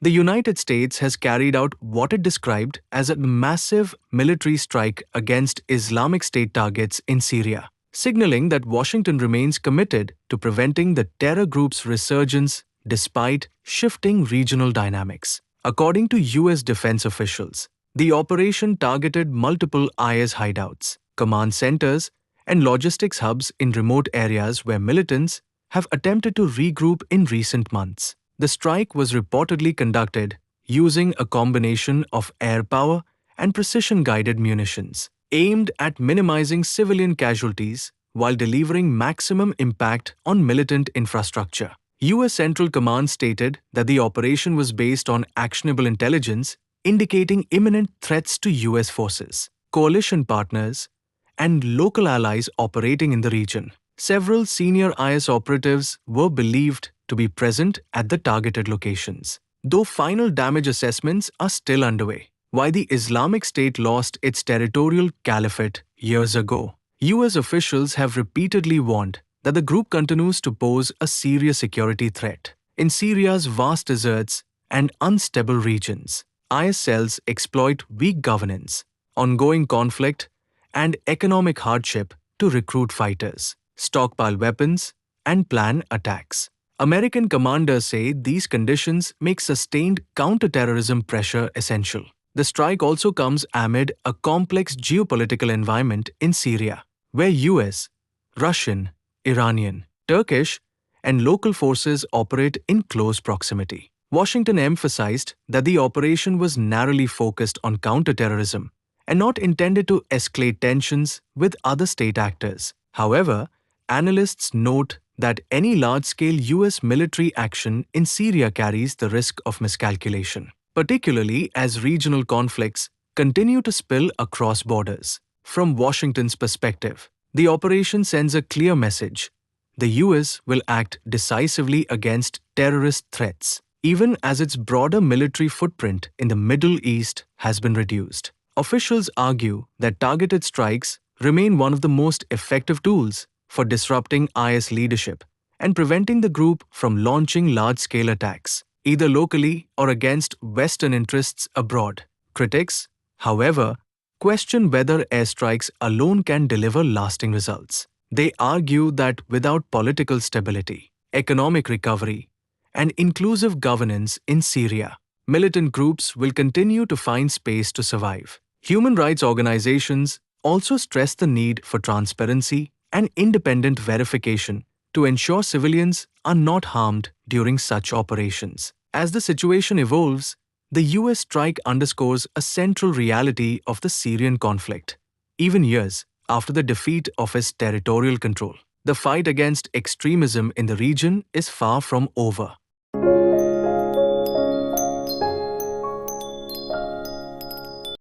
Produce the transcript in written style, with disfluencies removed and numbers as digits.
The United States has carried out what it described as a massive military strike against Islamic State targets in Syria, signaling that Washington remains committed to preventing the terror group's resurgence despite shifting regional dynamics. According to US defense officials, the operation targeted multiple IS hideouts, command centers, and logistics hubs in remote areas where militants have attempted to regroup in recent months. The strike was reportedly conducted using a combination of air power and precision-guided munitions, aimed at minimizing civilian casualties while delivering maximum impact on militant infrastructure. US Central Command stated that the operation was based on actionable intelligence indicating imminent threats to US forces, coalition partners, and local allies operating in the region. Several senior IS operatives were believed to be present at the targeted locations, though final damage assessments are still underway. While the Islamic State lost its territorial caliphate years ago, US officials have repeatedly warned that the group continues to pose a serious security threat. In Syria's vast deserts and unstable regions, IS cells exploit weak governance, ongoing conflict, and economic hardship to recruit fighters, stockpile weapons, and plan attacks. American commanders say these conditions make sustained counterterrorism pressure essential. The strike also comes amid a complex geopolitical environment in Syria, where US, Russian, Iranian, Turkish, and local forces operate in close proximity. Washington emphasized that the operation was narrowly focused on counterterrorism and not intended to escalate tensions with other state actors. However, analysts note that any large-scale US military action in Syria carries the risk of miscalculation, particularly as regional conflicts continue to spill across borders. From Washington's perspective, the operation sends a clear message. The US will act decisively against terrorist threats, even as its broader military footprint in the Middle East has been reduced. Officials argue that targeted strikes remain one of the most effective tools for disrupting IS leadership and preventing the group from launching large-scale attacks, either locally or against Western interests abroad. Critics, however, question whether airstrikes alone can deliver lasting results. They argue that without political stability, economic recovery, and inclusive governance in Syria, militant groups will continue to find space to survive. Human rights organizations also stress the need for transparency and independent verification to ensure civilians are not harmed during such operations. As the situation evolves, the US strike underscores a central reality of the Syrian conflict. Even years after the defeat of its territorial control, the fight against extremism in the region is far from over.